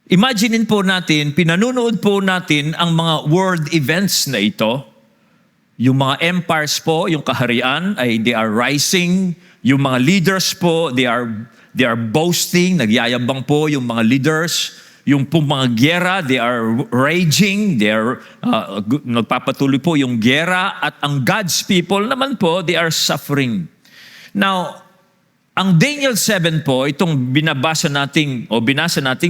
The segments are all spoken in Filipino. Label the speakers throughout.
Speaker 1: Imaginein po natin, pinanunood po natin ang mga world events na ito. Yung mga empires po, yung kaharian, ay they are rising. Yung mga leaders po, they are boasting, nagyayabang po yung mga leaders. Yung po mga gyera, they are raging, nagpapatuloy po yung gyera. At ang God's people naman po, they are suffering. Now, ang Daniel 7 po, itong binasa nating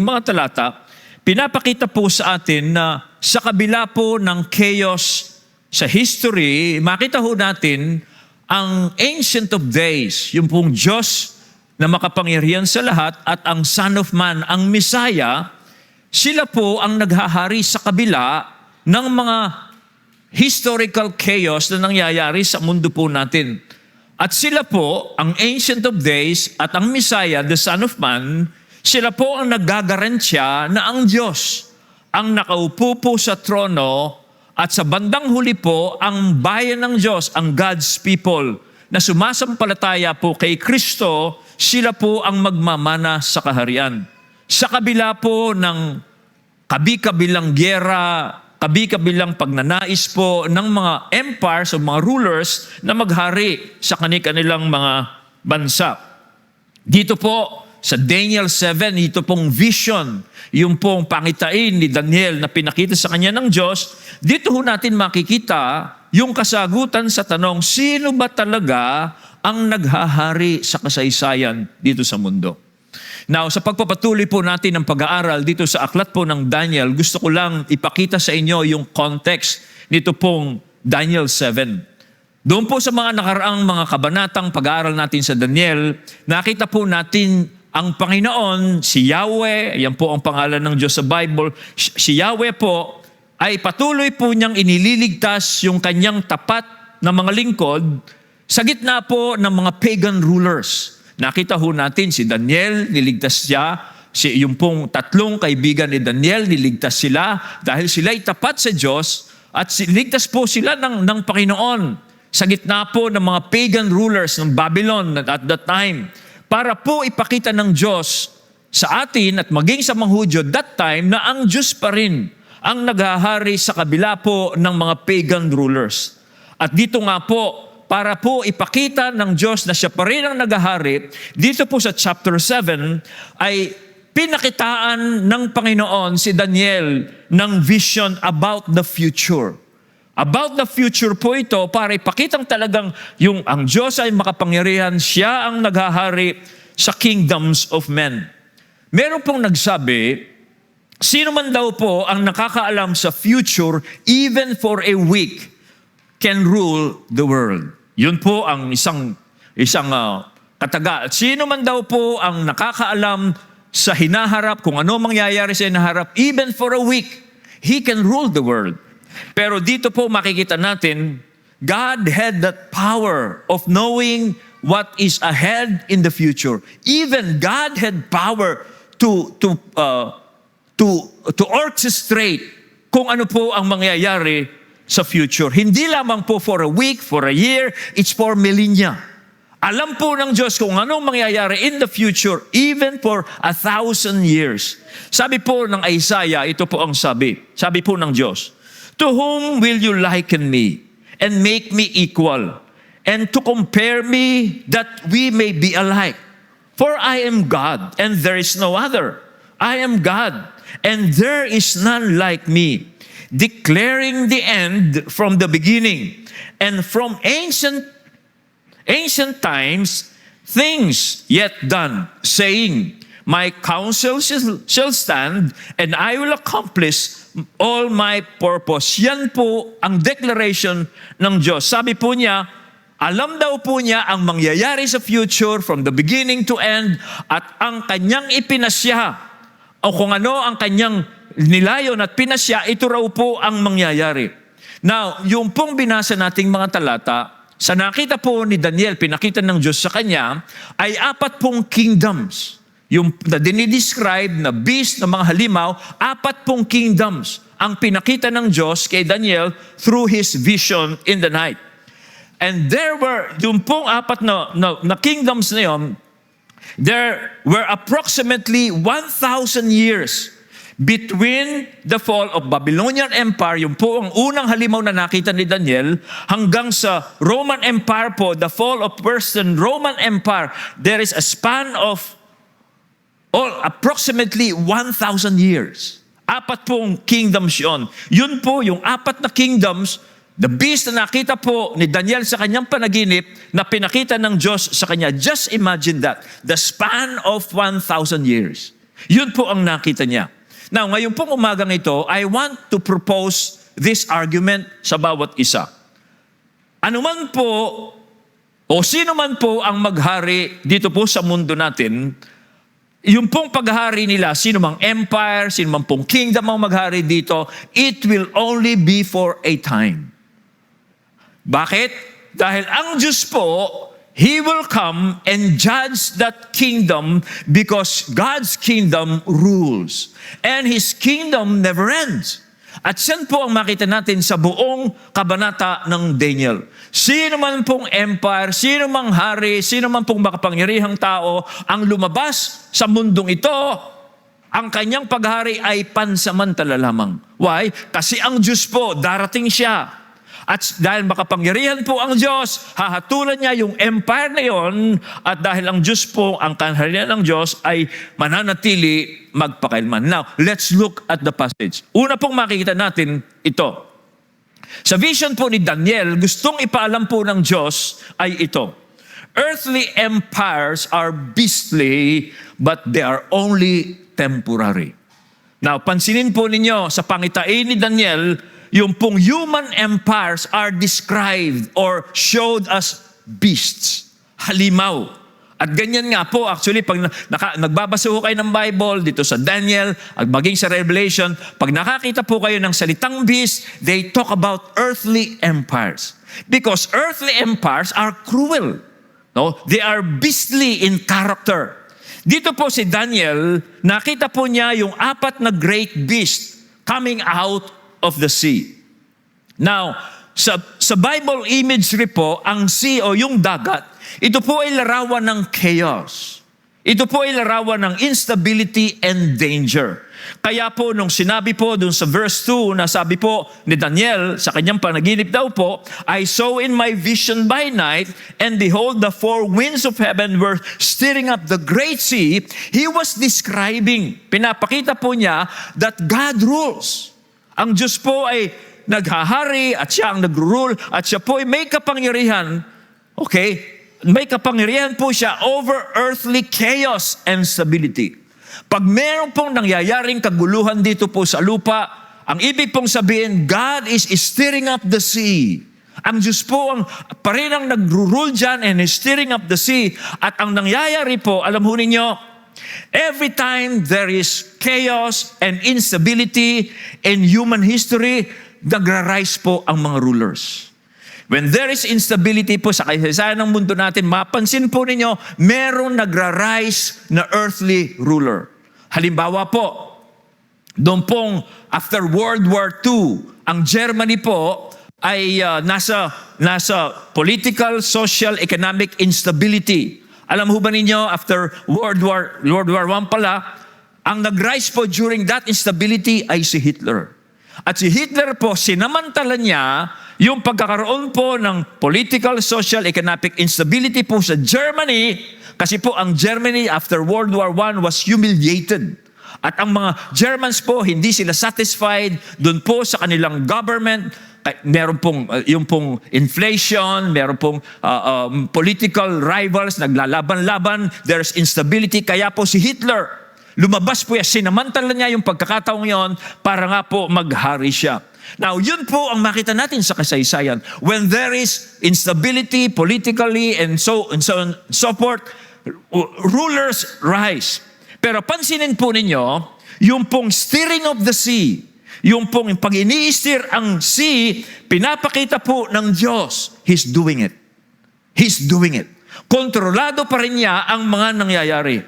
Speaker 1: mga talata, pinapakita po sa atin na sa kabila po ng chaos sa history, makita ho natin ang Ancient of Days, yung pong Diyos na makapangyarihan sa lahat at ang Son of Man, ang Messiah, sila po ang naghahari sa kabila ng mga historical chaos na nangyayari sa mundo po natin. At sila po, ang Ancient of Days at ang Messiah, the Son of Man, sila po ang naggagarantiya na ang Diyos ang nakaupo po sa trono at sa bandang huli po, ang bayan ng Diyos, ang God's people, na sumasampalataya po kay Kristo, sila po ang magmamana sa kaharian. Sa kabila po ng kabi-kabilang gyera, kabi-kabilang pagnanais po ng mga empires o mga rulers na maghari sa kanilang mga bansa. Dito po sa Daniel 7, ito pong vision, yung pong pangitain ni Daniel na pinakita sa kanya ng Diyos, dito ho natin makikita yung kasagutan sa tanong, sino ba talaga ang naghahari sa kasaysayan dito sa mundo? Now, sa pagpapatuloy po natin ng pag-aaral dito sa aklat po ng Daniel, gusto ko lang ipakita sa inyo yung context nito pong Daniel 7. Doon po sa mga nakaraang mga kabanatang pag-aaral natin sa Daniel, nakita po natin ang Panginoon, si Yahweh, yan po ang pangalan ng Diyos sa Bible, si Yahweh po ay patuloy po niyang inililigtas yung kanyang tapat na mga lingkod sa gitna po ng mga pagan rulers. Nakita ho natin si Daniel, niligtas siya. Yung pong tatlong kaibigan ni Daniel, niligtas sila dahil sila'y tapat sa Diyos at niligtas po sila ng Panginoon sa gitna po ng mga pagan rulers ng Babylon at that time para po ipakita ng Diyos sa atin at maging sa mga Hudyo that time na ang Diyos pa rin ang naghahari sa kabila po ng mga pagan rulers. At dito nga po, para po ipakita ng Diyos na siya pa rin ang naghahari, dito po sa chapter 7 ay pinakitaan ng Panginoon si Daniel ng vision about the future. About the future po ito para ipakitang talagang yung ang Diyos ay makapangyarihan, siya ang naghahari sa kingdoms of men. Meron pong nagsabi, sino man daw po ang nakakaalam sa future even for a week can rule the world. Yun po ang isang kataga. Sino man daw po ang nakakaalam sa hinaharap, kung ano mangyayari sa hinaharap, even for a week, he can rule the world. Pero dito po makikita natin, God had that power of knowing what is ahead in the future. Even God had power to orchestrate kung ano po ang mangyayari sa future. Hindi lamang po for a week, for a year, it's for millennia. Alam po ng Diyos kung anong mangyayari in the future, even for 1,000 years. Sabi po ng Isaiah, ito po ang sabi po ng Diyos, to whom will you liken me and make me equal and to compare me that we may be alike? For I am God and there is no other. I am God and there is none like me, declaring the end from the beginning, and from ancient times, things yet done, saying, my counsel shall stand, and I will accomplish all my purpose. Yan po ang declaration ng Diyos. Sabi po niya, alam daw po niya ang mangyayari sa future from the beginning to end, at ang kanyang ipinasya, o kung ano ang kanyang nilayon at pinasya, ito raw po ang mangyayari. Now, yung pong binasa nating mga talata, sa nakita po ni Daniel, pinakita ng Diyos sa kanya, ay 4 pong kingdoms. Yung dinidescribe na beast na mga halimaw, 4 pong kingdoms ang pinakita ng Diyos kay Daniel through his vision in the night. And there were, yung pong 4 na kingdoms na yun, there were approximately 1,000 years between the fall of Babylonian Empire, yung po ang unang halimaw na nakita ni Daniel, hanggang sa Roman Empire po, the fall of Western Roman Empire, there is a span of approximately 1,000 years. Apat pong kingdoms yun. Yun po, yung apat na kingdoms, the beast na nakita po ni Daniel sa kanyang panaginip, na pinakita ng Diyos sa kanya. Just imagine that. The span of 1,000 years. Yun po ang nakita niya. Now, ngayon pong umagang ito, I want to propose this argument sa bawat isa. Ano man po, o sino man po ang maghari dito po sa mundo natin, yung pong paghari nila, sino mang empire, sino mang pong kingdom ang maghari dito, it will only be for a time. Bakit? Dahil ang Diyos po, He will come and judge that kingdom because God's kingdom rules. And His kingdom never ends. At siyan po ang makita natin sa buong kabanata ng Daniel. Sino man pong empire, sino mang hari, sino man pong makapangyarihang tao, ang lumabas sa mundong ito, ang kanyang paghari ay pansamantala lamang. Why? Kasi ang Diyos po, darating siya. At dahil makapangyarihan po ang Diyos, hahatulan niya yung empire na yon, at dahil ang Diyos po, ang kaharian ng Diyos ay mananatili magpakailanman. Now, let's look at the passage. Una pong makikita natin ito. Sa vision po ni Daniel, gustong ipaalam po ng Diyos ay ito. Earthly empires are beastly, but they are only temporary. Now, pansinin po ninyo, sa pangitain ni Daniel, yung pong human empires are described or showed as beasts, halimaw. At ganyan nga po, actually, pag nagbabasa po kayo ng Bible, dito sa Daniel, at maging sa Revelation, pag nakakita po kayo ng salitang beast, they talk about earthly empires. Because earthly empires are cruel. No? They are beastly in character. Dito po si Daniel, nakita po niya yung apat na great beast coming out of the sea. Now, sa Bible imagery po, ang sea o yung dagat, ito po ay larawan ng chaos. Ito po ay larawan ng instability and danger. Kaya po, nung sinabi po dun sa verse 2, na sabi po ni Daniel, sa kanyang panaginip daw po, I saw in my vision by night, and behold, the four winds of heaven were stirring up the great sea. He was describing, pinapakita po niya, that God rules. Ang Diyos po ay naghahari at siya ang nag-rule at siya po ay may kapangyarihan. Okay? May kapangyarihan po siya over earthly chaos and stability. Pag meron pong nangyayaring kaguluhan dito po sa lupa, ang ibig pong sabihin, God is stirring up the sea. Ang Diyos po ang pa rin ang nag-rule dyan and is stirring up the sea. At ang nangyayari po, alam ho ninyo, every time there is chaos and instability in human history, nagra-rise po ang mga rulers. When there is instability po sa kasaysayan ng mundo natin, mapansin po ninyo, meron nagra-rise na earthly ruler. Halimbawa po, doon pong after World War II, ang Germany po ay nasa political, social, economic instability. Alam ho ba ninyo, after World War I pala, ang nag-rise po during that instability ay si Hitler. At si Hitler po, sinamantala niya yung pagkakaroon po ng political, social, economic instability po sa Germany, kasi po ang Germany after World War I was humiliated. At ang mga Germans po, hindi sila satisfied doon po sa kanilang government. Meron pong yung pong inflation, meron pong political rivals, naglalaban-laban, there's instability. Kaya po si Hitler, lumabas po yan, sinamantala niya yung pagkakataong yon para nga po maghari siya. Now, yun po ang makita natin sa kasaysayan. When there is instability politically and so forth, rulers rise. Pero pansinin po ninyo, yung pong steering of the sea, yung pong pag ini-steer ang sea, pinapakita po ng Diyos, He's doing it. He's doing it. Kontrolado pa rin niya ang mga nangyayari.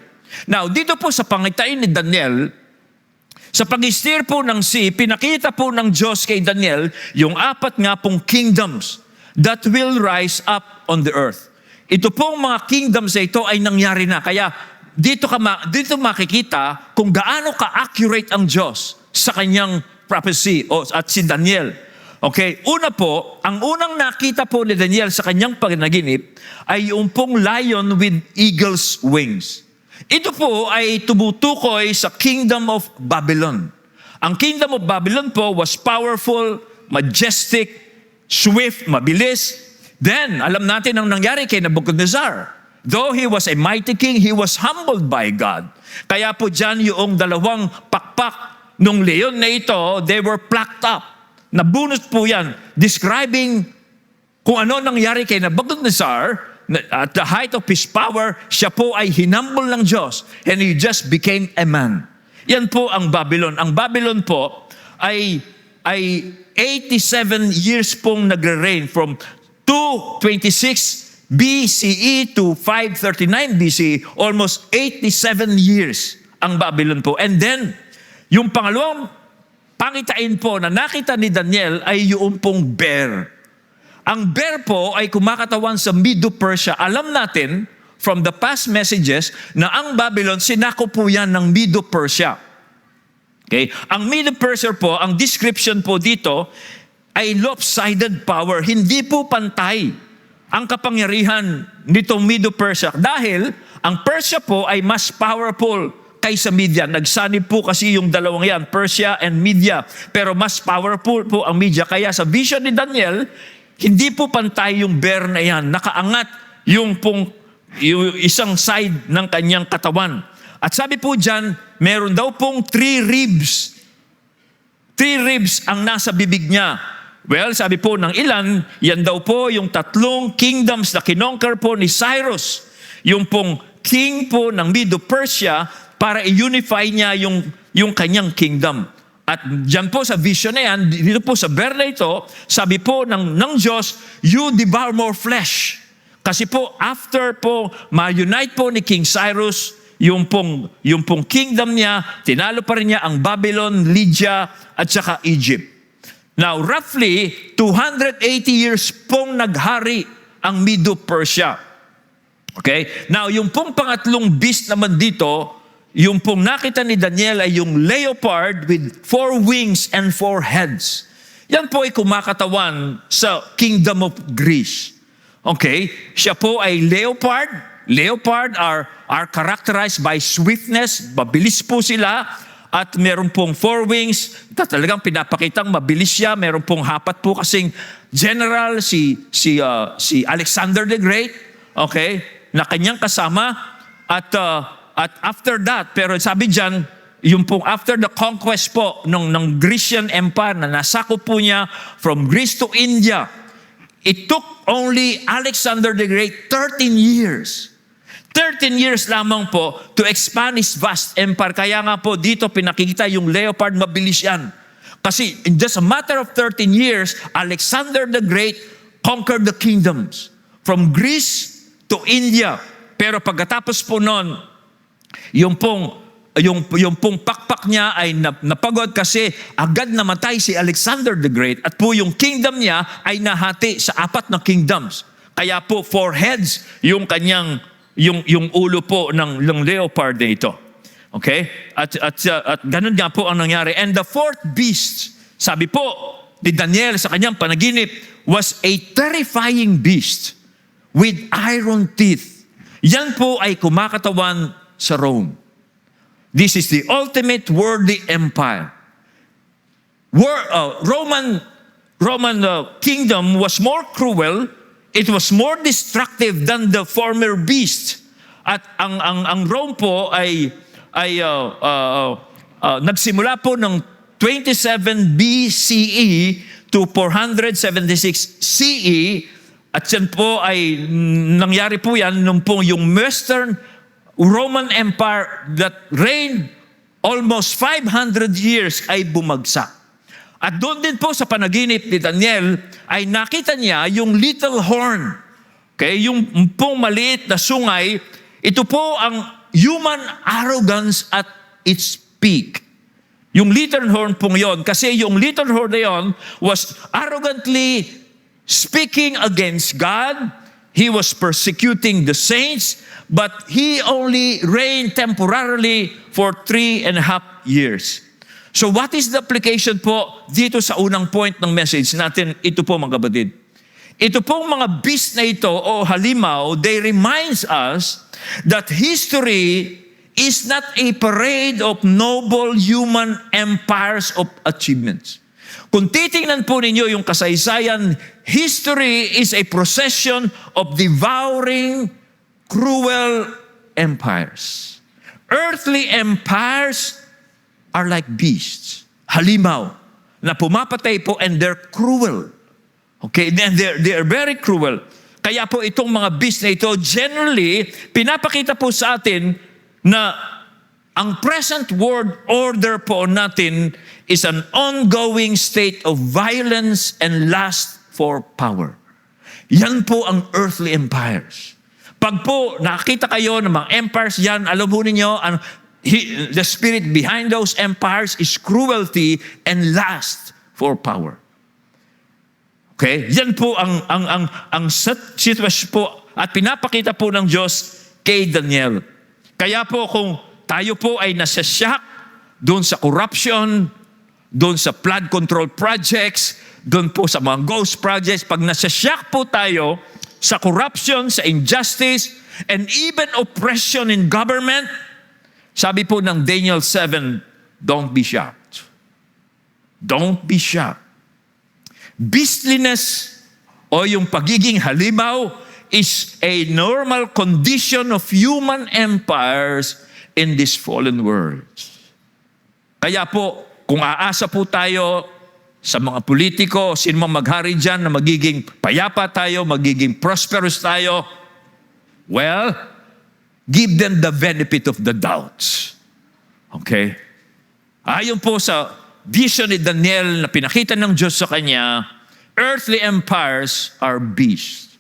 Speaker 1: Now, dito po sa pangitain ni Daniel, sa pag-steer po ng sea, pinakita po ng Diyos kay Daniel yung apat nga pong kingdoms that will rise up on the earth. Ito pong mga kingdoms na ito ay nangyari na. Kaya dito makikita kung gaano ka-accurate ang Diyos sa kanyang prophecy at si Daniel. Okay, una po, ang unang nakita po ni Daniel sa kanyang panaginip ay yung pong lion with eagle's wings. Ito po ay tumutukoy sa Kingdom of Babylon. Ang Kingdom of Babylon po was powerful, majestic, swift, mabilis. Then, alam natin ang nangyari kay Nebuchadnezzar. Though he was a mighty king, he was humbled by God. Kaya po dyan yung dalawang pakpak nung leon na ito, they were plucked up. Nabunot po yan, describing kung ano nangyari kay Nebuchadnezzar. At the height of his power, siya po ay hinumble ng Diyos and he just became a man. Yan po ang Babylon. Ang Babylon po ay 87 years pong nagre-reign from 226 BCE to 539 BCE, almost 87 years ang Babylon po. And then, yung pangalawang pangitain po na nakita ni Daniel ay yung pong bear. Ang bear po ay kumakatawan sa Medo-Persia. Alam natin from the past messages na ang Babylon, sinako po yan ng Medo-Persia. Okay? Ang Medo-Persia po, ang description po dito ay lopsided power. Hindi po pantay ang kapangyarihan nitong Medo-Persia. Dahil ang Persia po ay mas powerful kaysa Media. Nagsanib po kasi yung dalawang yan, Persia and Media. Pero mas powerful po ang Media. Kaya sa vision ni Daniel, hindi po pantay yung bear na yan. Nakaangat yung isang side ng kanyang katawan. At sabi po dyan, meron daw pong 3 ribs. 3 ribs ang nasa bibig niya. Well, sabi po ng ilan, yan daw po yung 3 kingdoms na kinonquer po ni Cyrus. Yung pong king po ng Medo-Persia para i-unify niya yung kanyang kingdom. At dyan po sa vision na yan, dito po sa bear na ito, sabi po ng Diyos, you devour more flesh. Kasi po, after po, ma-unite po ni King Cyrus, yung pong kingdom niya, tinalo pa rin niya ang Babylon, Lydia, at saka Egypt. Now, roughly, 280 years pong naghari ang Medo-Persia. Okay? Now, yung pong pangatlong beast naman dito, yung pong nakita ni Daniel ay yung leopard with 4 wings and 4 heads. Yan po ay kumakatawan sa Kingdom of Greece. Okay? Siya po ay leopard. Leopard are characterized by swiftness. Mabilis po sila. At meron pong 4 wings. Talagang pinapakitang mabilis siya. Meron pong hapat po kasing general si Alexander the Great. Okay? Na kanyang kasama. At after that, pero sabi dyan, yung pong after the conquest po ng Grecian Empire na nasakop po niya from Greece to India, it took only Alexander the Great 13 years. 13 years lamang po to expand his vast empire. Kaya nga po dito pinakikita yung leopard, mabilis yan. Kasi in just a matter of 13 years, Alexander the Great conquered the kingdoms from Greece to India. Pero pagkatapos po noon, yung pong pakpak niya ay napagod kasi agad namatay si Alexander the Great at po yung kingdom niya ay nahati sa 4 na kingdoms. Kaya po 4 heads yung kanyang yung ulo po ng leopard na ito. Okay? At ganun nga po ang nangyari. And the 4th beast, sabi po ni Daniel sa kanyang panaginip, was a terrifying beast with iron teeth. Yan po ay kumakatawan sa Rome. This is the ultimate worldly empire. Roman kingdom was more cruel, it was more destructive than the former beast. At ang Rome po ay nagsimula po ng 27 BCE to 476 CE. At yan po ay nangyari po yan nung po yung Western Roman Empire that reigned almost 500 years ay bumagsak. At doon din po sa panaginip ni Daniel ay nakita niya yung little horn. Okay, yung pong maliit na sungay, ito po ang human arrogance at its peak. Yung little horn pong yon, kasi yung little horn na yon was arrogantly speaking against God, He was persecuting the saints, but he only reigned temporarily for 3.5 years. So what is the application po dito sa unang point ng message natin? Ito po mga kapatid. Ito pong mga beast na ito o halimaw, they reminds us that history is not a parade of noble human empires of achievements. Kung titingnan po ninyo yung kasaysayan, history is a procession of devouring, cruel empires. Earthly empires are like beasts, halimaw, na pumapatay po and they're cruel. Okay, and they're very cruel. Kaya po itong mga beasts na ito, generally, pinapakita po sa atin na ang present world order po natin is an ongoing state of violence and lust for power. Yan po ang earthly empires. Pag po nakita kayo ng mga empires yan, alam po ninyo, the spirit behind those empires is cruelty and lust for power. Okay? Yan po ang sitwasyon po at pinapakita po ng Diyos kay Daniel. Kaya po kung tayo po ay nasa-shock doon sa corruption, doon sa flood control projects, doon po sa mga ghost projects, pag nasa-shock po tayo sa corruption, sa injustice, and even oppression in government, sabi po ng Daniel 7, don't be shocked. Don't be shocked. Beastliness o yung pagiging halimaw is a normal condition of human empires in this fallen world. Kaya po, kung aasa po tayo sa mga politiko, sino mang maghari dyan na magiging payapa tayo, magiging prosperous tayo, well, give them the benefit of the doubts. Okay? Ayon po sa vision ni Daniel na pinakita ng Diyos sa kanya, earthly empires are beasts.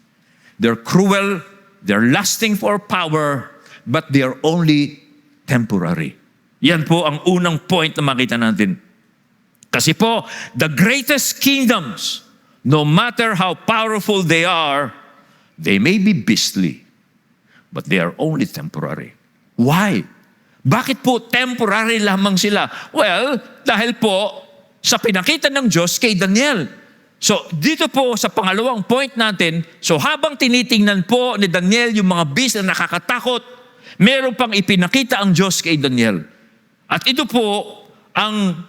Speaker 1: They're cruel, they're lusting for power, but they are only temporary. Yan po ang unang point na makita natin. Kasi po, the greatest kingdoms, no matter how powerful they may be beastly, but they are only temporary. Why? Bakit po temporary lamang sila? Well, dahil po sa pinakita ng Diyos kay Daniel. So, dito po sa pangalawang point natin, so habang tinitingnan po ni Daniel yung mga beast na nakakatakot, meron pang ipinakita ang Diyos kay Daniel. At ito po ang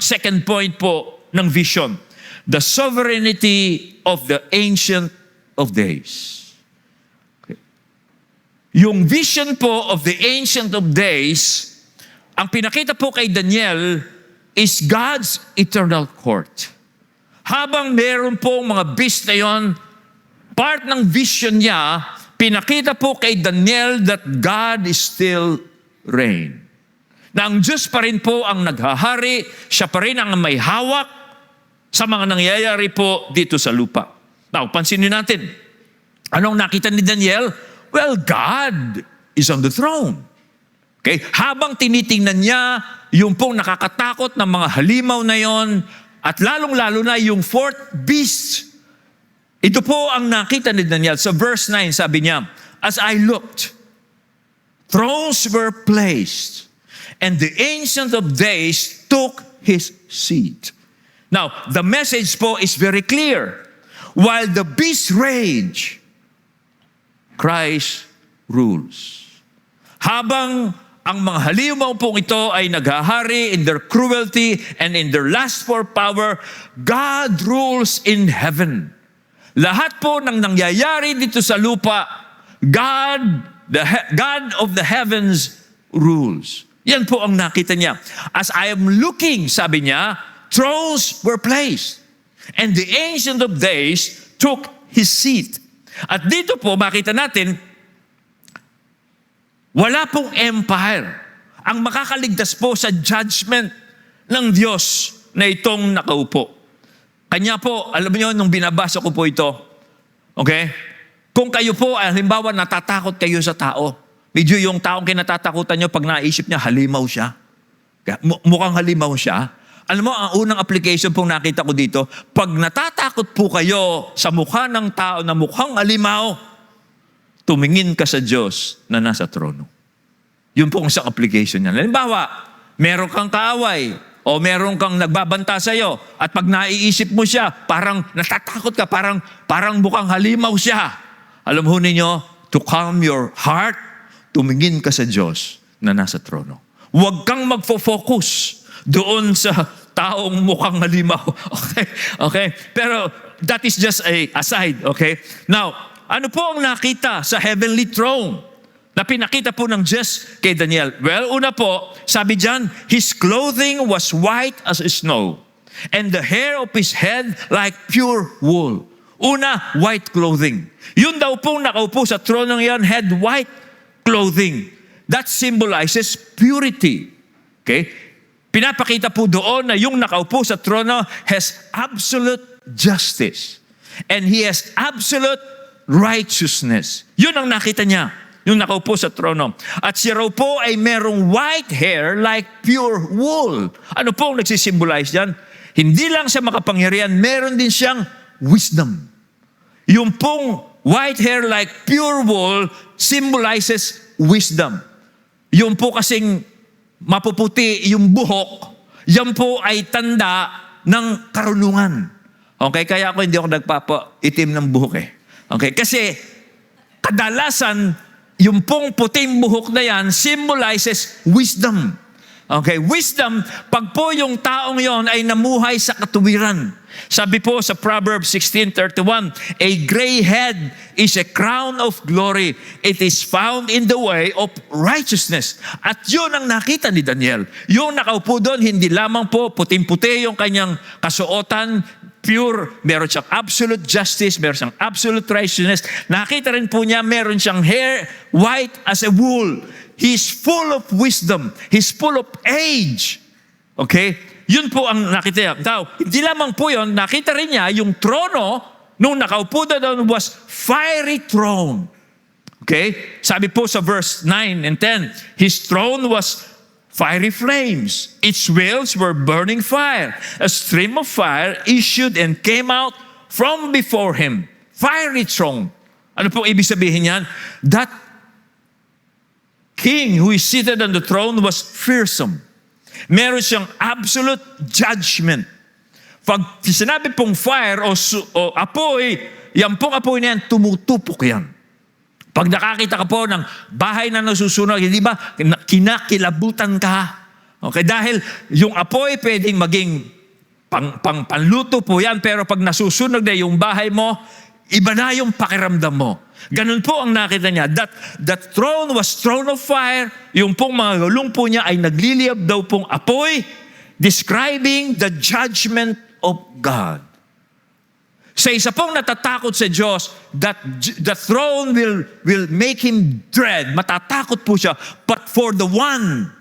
Speaker 1: second point po ng vision. The sovereignty of the Ancient of Days. Okay. Yung vision po of the Ancient of Days, ang pinakita po kay Daniel is God's eternal court. Habang meron po mga beast na yon, part ng vision niya, pinakita po kay Daniel that God is still reign. Na ang Diyos pa rin po ang naghahari, siya pa rin ang may hawak sa mga nangyayari po dito sa lupa. Now, pansinin natin, anong nakita ni Daniel? Well, God is on the throne. Okay? Habang tinitingnan niya yung pong nakakatakot na mga halimaw na yon, at lalong-lalo na yung fourth beast. Ito po ang nakita ni Daniel. Sa verse 9, sabi niya, as I looked, thrones were placed, and the Ancient of Days took his seat. Now, the message po is very clear. While the beast rage, Christ rules. Habang ang mga halimaw pong ito ay naghahari in their cruelty and in their lust for power, God rules in heaven. Lahat po ng nangyayari dito sa lupa, God of the heavens rules. Yan po ang nakita niya. As I am looking, sabi niya, thrones were placed, and the Ancient of Days took his seat. At dito po makita natin, wala pong empire ang makakaligtas po sa judgment ng Diyos na itong nakaupo. Kanya po, alam niyo, nung binabasa ko po ito, okay? Kung kayo po, halimbawa, natatakot kayo sa tao, medyo yung taong kinatatakutan nyo, pag naisip niya, halimaw siya. Mukhang halimaw siya. Alam mo, ang unang application pong nakita ko dito, pag natatakot po kayo sa mukha ng tao na mukhang alimaw, tumingin ka sa Diyos na nasa trono. Yun po ang isang application niya. Halimbawa, meron kang kaaway o meron kang nagbabanta sa iyo at pag naiisip mo siya, parang natatakot ka, parang mukhang halimaw siya. Alam ho ninyo, to calm your heart, tumingin ka sa Diyos na nasa trono. Huwag kang magfo-focus doon sa taong mukhang halimaw. Okay? Pero that is just a aside, okay? Now, ano po ang nakita sa heavenly throne na pinakita po ng Diyos kay Daniel? Well, una po, sabi diyan, his clothing was white as snow, and the hair of his head like pure wool. Una, white clothing. Yun daw pong nakaupo sa tronong yan, had white clothing. That symbolizes purity. Okay? Pinapakita po doon na yung nakaupo sa trono has absolute justice. And he has absolute righteousness. Yun ang nakita niya, yung nakaupo sa trono. At siya raw po ay merong white hair like pure wool. Ano po ang nagsisimbolize yan? Hindi lang siya makapangyarihan, meron din siyang wisdom. Yung pong white hair like pure wool symbolizes wisdom. Yung po kasing mapuputi yung buhok, yan po ay tanda ng karunungan. Okay, kaya ako hindi ako nagpapaitim ng buhok eh. Okay, kasi kadalasan, yung pong puting buhok na yan symbolizes wisdom. Okay, wisdom, pag po yung taong yon ay namuhay sa katuwiran. Sabi po sa Proverbs 16:31, a gray head is a crown of glory. It is found in the way of righteousness. At yun ang nakita ni Daniel. Yung nakaupo doon, hindi lamang po puting-puti yung kanyang kasuotan, pure, meron siyang absolute justice, meron siyang absolute righteousness. Nakita rin po niya, meron siyang hair white as a wool. He's full of wisdom. He's full of age. Okay? Yun po ang nakita niya. Now, hindi lamang po yun, nakita rin niya yung trono nung nakaupo na doon was fiery throne. Okay? Sabi po sa verse 9 and 10, his throne was fiery flames. Its wheels were burning fire. A stream of fire issued and came out from before him. Fiery throne. Ano po ibig sabihin yan? That king who is seated on the throne was fearsome. Meron siyang absolute judgment. Pag sinabi pong fire o apoy, yan pong apoy na yan, tumutupok yan. Pag nakakita ka po ng bahay na nasusunog, hindi ba, kinakilabutan ka. Okay, dahil yung apoy pwedeng maging panluto po yan, pero pag nasusunog na yung bahay mo, iba na yung pakiramdam mo. Ganun po ang nakita niya. That throne was throne of fire. Yung pong mga gulong po niya ay nagliliyab daw pong apoy, describing the judgment of God. Sa isa pong natatakot sa Diyos, that the throne will make him dread. Matatakot po siya. But for the one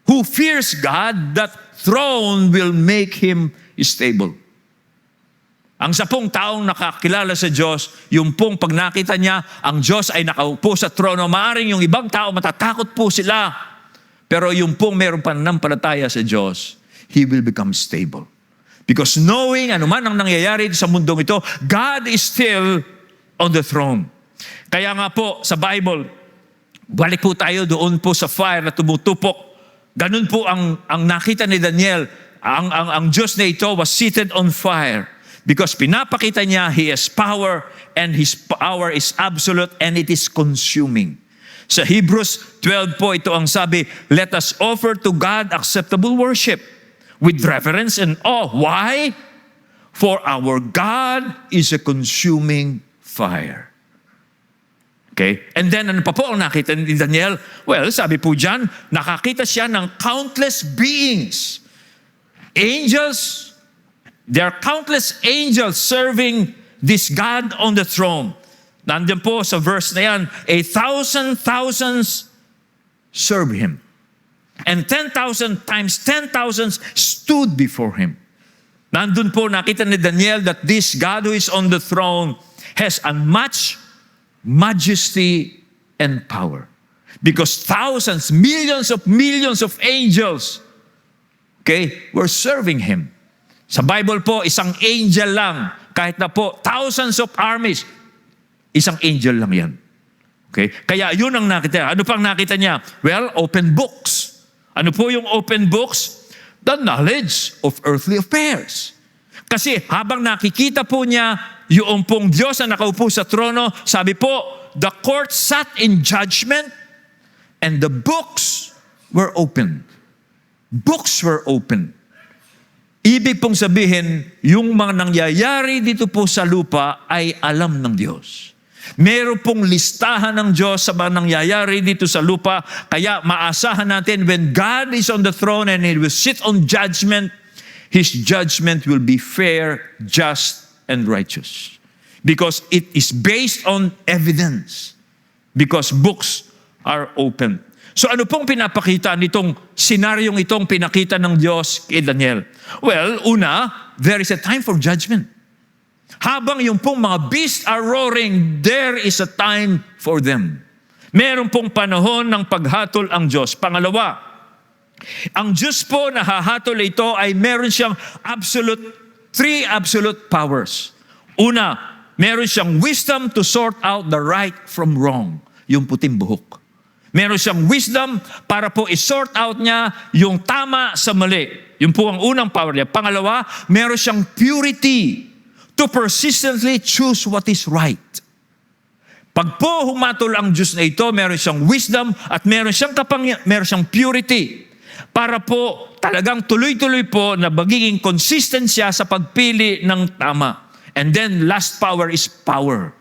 Speaker 1: who fears God, that throne will make him stable. Ang sapong taong nakakilala sa Diyos, yung pong pag nakita niya, ang Diyos ay nakaupo sa trono. Maaring yung ibang tao, matatakot po sila. Pero yung pong meron pananampalataya sa Diyos, he will become stable. Because knowing anuman ang nangyayari sa mundong ito, God is still on the throne. Kaya nga po, sa Bible, balik po tayo doon po sa fire na tumutupok. Ganun po ang nakita ni Daniel. Ang Diyos na ito was seated on fire. Because pinapakita niya, He has power, and His power is absolute, and it is consuming. Sa Hebrews 12 po, ito ang sabi, let us offer to God acceptable worship with reverence and awe. Why? For our God is a consuming fire. Okay? And then, ano pa po ang nakita ni Daniel? Well, sabi po dyan, nakakita siya ng countless beings. Angels. There are countless angels serving this God on the throne. Nandiyan po sa verse na yan, 1,000,000 serve Him. And 10,000 times 10,000 stood before Him. Nandun po nakita ni Daniel that this God who is on the throne has unmatched majesty and power. Because thousands, millions of angels Okay? We're serving Him. Sa Bible po, isang angel lang. Kahit na po, thousands of armies, isang angel lang yan. Okay? Kaya yun ang nakita. Ano pang nakita niya? Well, open books. Ano po yung open books? The knowledge of earthly affairs. Kasi habang nakikita po niya yung pong Diyos na nakaupo sa trono, sabi po, the court sat in judgment and the books were opened. Books were opened. Ibig pong sabihin, yung mga nangyayari dito po sa lupa ay alam ng Diyos. Meron pong listahan ng Diyos sa mga nangyayari dito sa lupa, kaya maasahan natin when God is on the throne and He will sit on judgment, His judgment will be fair, just, and righteous. Because it is based on evidence. Because books are open. So ano pong pinapakita nitong senaryong itong pinakita ng Diyos kay Daniel? Well, una, there is a time for judgment. Habang yung pong mga beasts are roaring, there is a time for them. Meron pong panahon ng paghatol ang Diyos. Pangalawa, ang Diyos po na hahatol ito ay meron siyang three absolute powers. Una, meron siyang wisdom to sort out the right from wrong. Yung puting buhok. Meron siyang wisdom para po i-sort out niya yung tama sa mali. Yun po ang unang power niya. Pangalawa, meron siyang purity to persistently choose what is right. Pag po humatol ang Diyos na ito, meron siyang wisdom at meron siyang purity para po talagang tuloy-tuloy po na magiging consistent siya sa pagpili ng tama. And then last power is power.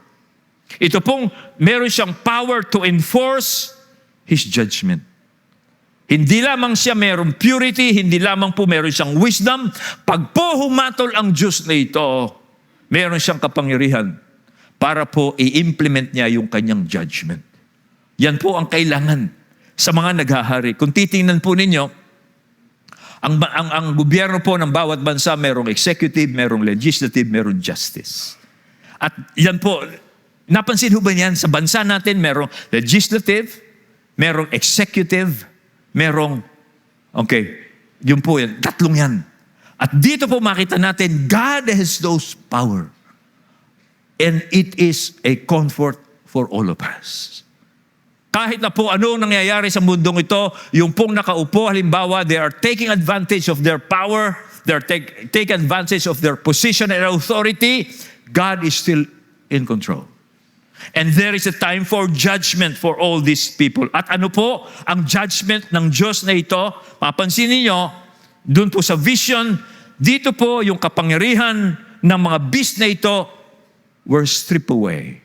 Speaker 1: Ito pong meron siyang power to enforce His judgment. Hindi lamang siya mayroong purity, hindi lamang po meron siyang wisdom. Pag po humatol ang Diyos na ito, meron siyang kapangyarihan para po i-implement niya yung kanyang judgment. Yan po ang kailangan sa mga naghahari. Kung titingnan po ninyo, ang gobyerno po ng bawat bansa, merong executive, merong legislative, merong justice. At yan po, napansin ho ba yan? Sa bansa natin, merong legislative, merong executive, merong, yun po yan, tatlong yan. At dito po makita natin, God has those power. And it is a comfort for all of us. Kahit na po ano nangyayari sa mundong ito, yung pong nakaupo, halimbawa, they are taking advantage of their power, they are taking advantage of their position and authority, God is still in control. And there is a time for judgment for all these people. At ano po ang judgment ng Diyos na ito? Mapansin niyo, doon po sa vision, dito po yung kapangyarihan ng mga beast na ito were stripped away.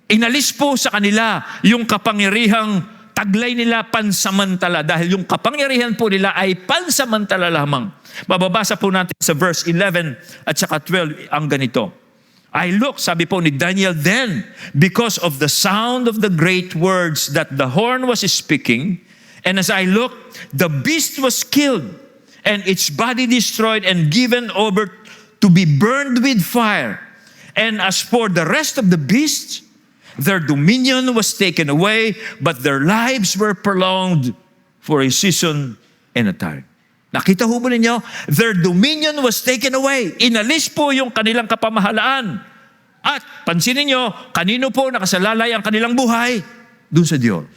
Speaker 1: Inalis po sa kanila yung kapangyarihang taglay nila pansamantala dahil yung kapangyarihan po nila ay pansamantala lamang. Mababasa po natin sa verse 11 at saka 12 ang ganito. I looked, sabi po ni Daniel, then, because of the sound of the great words that the horn was speaking, and as I looked, the beast was killed, and its body destroyed and given over to be burned with fire. And as for the rest of the beasts, their dominion was taken away, but their lives were prolonged for a season and a time. Nakita ho ba ninyo? Their dominion was taken away. Inalis po yung kanilang kapamahalaan. At pansinin nyo, kanino po nakasalalay ang kanilang buhay? Doon sa Diyos.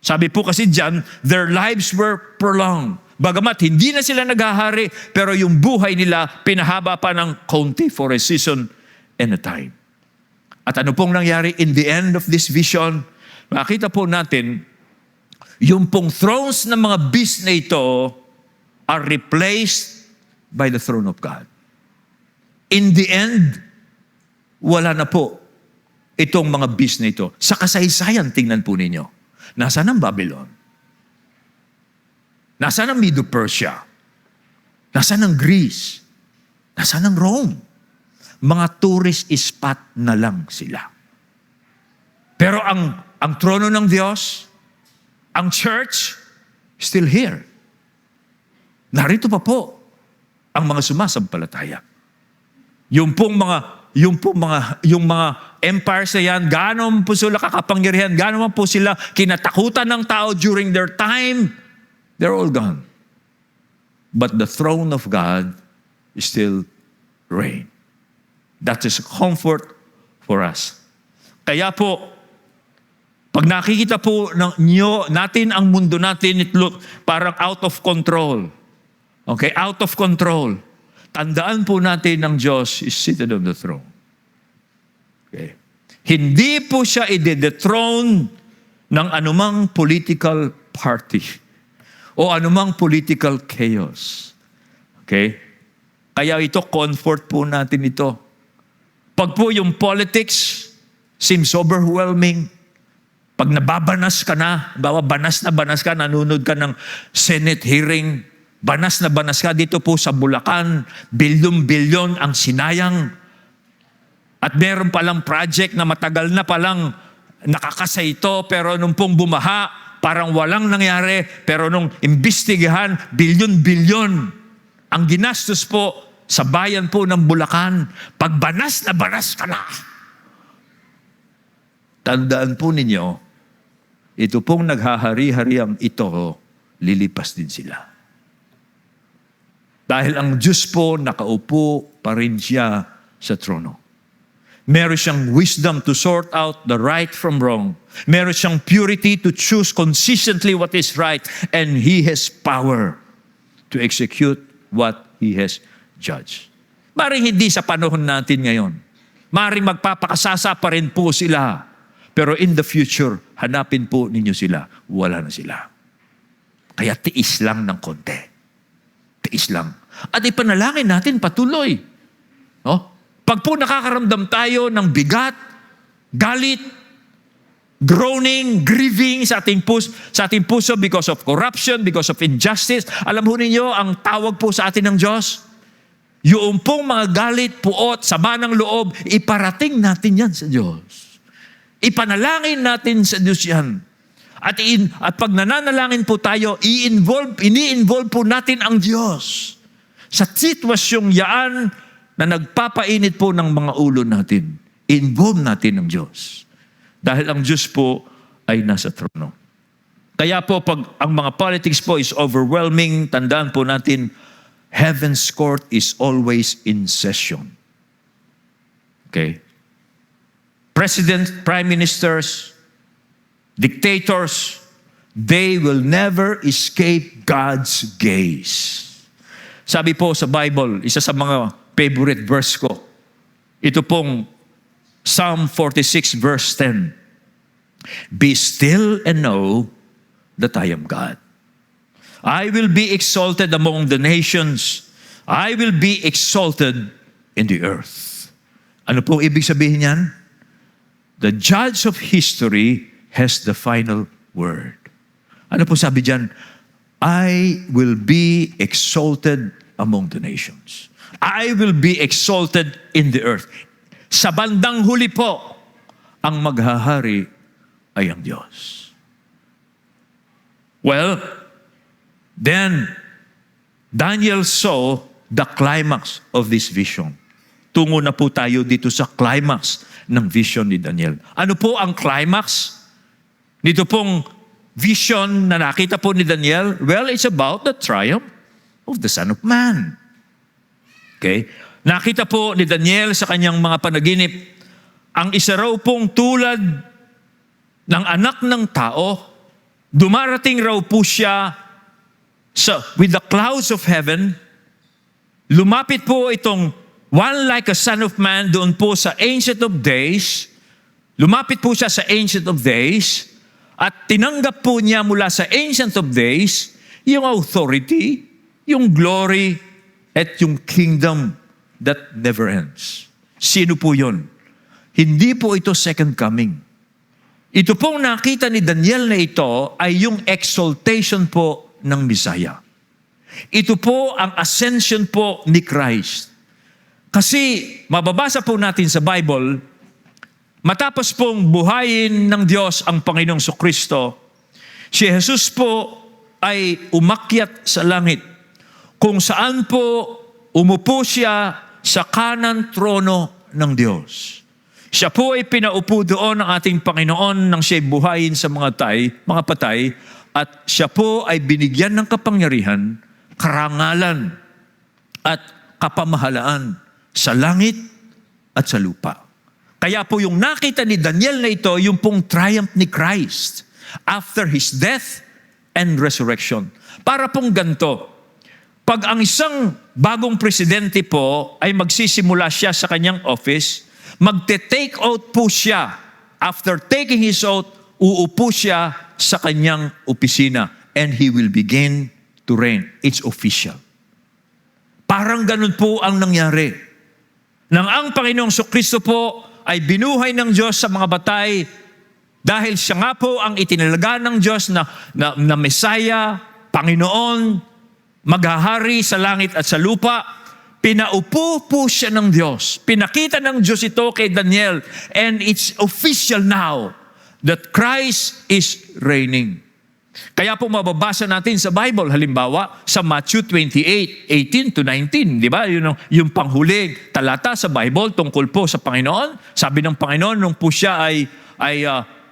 Speaker 1: Sabi po kasi dyan, their lives were prolonged. Bagamat hindi na sila naghahari, pero yung buhay nila pinahaba pa ng kaunti for a season and a time. At ano pong nangyari in the end of this vision? Makita po natin, yung pong thrones ng mga beast na ito are replaced by the throne of God. In the end, wala na po itong mga beast na ito. Sa kasaysayan, tingnan po ninyo. Nasaan ang Babylon? Nasaan ang Medo-Persia? Nasaan ang Greece? Nasaan ang Rome? Mga tourist spot na lang sila. Pero ang trono ng Diyos, ang church, still here. Narito pa po ang mga sumasampalataya. Yung mga empires na yan, gaano po sila kakapangyarihan, gaano po sila kinatakutan ng tao during their time, they're all gone. but the throne of God still reign. That is comfort for us. Kaya po, pag nakikita po natin ang mundo natin, it look parang out of control. Okay, out of control. Tandaan po natin ng Diyos is seated on the throne. Okay. Hindi po siya i-dethrone ng anumang political party o anumang political chaos. Okay? Kaya ito, comfort po natin ito. Pag po yung politics seems overwhelming, pag nababanas ka na, banas ka, nanonood ka ng Senate hearing, banas ka dito po sa Bulacan, bilyon-bilyon ang sinayang. At meron palang project na matagal na palang nakakasa ito, pero nung pong bumaha, parang walang nangyari. Pero nung imbestigahan, bilyon-bilyon ang ginastos po sa bayan po ng Bulacan. Pag banas ka na. Tandaan po ninyo, ito pong naghahari-hariang ito, lilipas din sila. Dahil ang Diyos po nakaupo pa rin siya sa trono. Meron siyang wisdom to sort out the right from wrong. Meron siyang purity to choose consistently what is right. And He has power to execute what He has judged. Maring hindi sa panahon natin ngayon. Maring magpapakasasa pa rin po sila. Pero in the future, hanapin po ninyo sila. Wala na sila. Kaya tiis lang ng konti. Tiis lang. At ipanalangin natin patuloy. No? Pag po nakakaramdam tayo ng bigat, galit, groaning, grieving sa ating puso because of corruption, because of injustice, alam ho ninyo, ang tawag po sa atin ng Diyos, yung pong mga galit, puot, sama ng loob, iparating natin yan sa Diyos. Ipanalangin natin sa Diyos yan. At pag nananalangin po tayo, ini-involve po natin ang Diyos sa sitwasyong yaan na nagpapainit po ng mga ulo natin. Involve natin ang Diyos. Dahil ang Diyos po ay nasa trono. Kaya po pag ang mga politics po is overwhelming, tandaan po natin, heaven's court is always in session. Okay? President, prime ministers, dictators, they will never escape God's gaze. Sabi po sa Bible, isa sa mga favorite verse ko, ito pong Psalm 46 verse 10. Be still and know that I am God. I will be exalted among the nations. I will be exalted in the earth. Ano pong ibig sabihin yan? The judge of history has the final word. Ano po sabi dyan? I will be exalted among the nations. I will be exalted in the earth. Sa bandang huli po, ang maghahari ay ang Diyos. Well, then, Daniel saw the climax of this vision. Tungo na po tayo dito sa climax ng vision ni Daniel. Ano po ang climax? Dito pong vision na nakita po ni Daniel, well, it's about the triumph of the Son of Man. Okay? Nakita po ni Daniel sa kanyang mga panaginip, ang isa raw pong tulad ng anak ng tao, dumarating raw po siya with the clouds of heaven, lumapit po itong one like a son of man doon po sa Ancient of Days, lumapit po siya sa Ancient of Days, at tinanggap po niya mula sa Ancient of Days yung authority, yung glory, at yung kingdom that never ends. Sino po yun? Hindi po ito second coming. Ito pong nakita ni Daniel na ito ay yung exaltation po ng Messiah. Ito po ang ascension po ni Christ. Kasi mababasa po natin sa Bible, matapos pong buhayin ng Diyos ang Panginoong Kristo, si Jesus po ay umakyat sa langit, kung saan po umupo siya sa kanan trono ng Diyos. Siya po ay pinaupo doon ng ating Panginoon nang siya'y buhayin sa mga patay, at siya po ay binigyan ng kapangyarihan karangalan, at kapamahalaan sa langit at sa lupa. Kaya po yung nakita ni Daniel na ito, yung pong triumph ni Christ after His death and resurrection. Para pong ganito, pag ang isang bagong presidente po ay magsisimula siya sa kanyang office, magte-take out po siya. After taking his oath, uupo siya sa kanyang opisina and he will begin to reign. It's official. Parang ganun po ang nangyari. Nang ang Panginoong Kristo po ay binuhay ng Diyos sa mga batay dahil siya nga po ang itinalaga ng Diyos na Mesaya, Panginoon, maghahari sa langit at sa lupa. Pinaupo po siya ng Diyos. Pinakita ng Diyos ito kay Daniel, and it's official now that Christ is reigning. Kaya po mababasa natin sa Bible, halimbawa sa Matthew 28:18-19, di ba? Yung panghuling talata sa Bible tungkol po sa Panginoon. Sabi ng Panginoon, nung po siya ay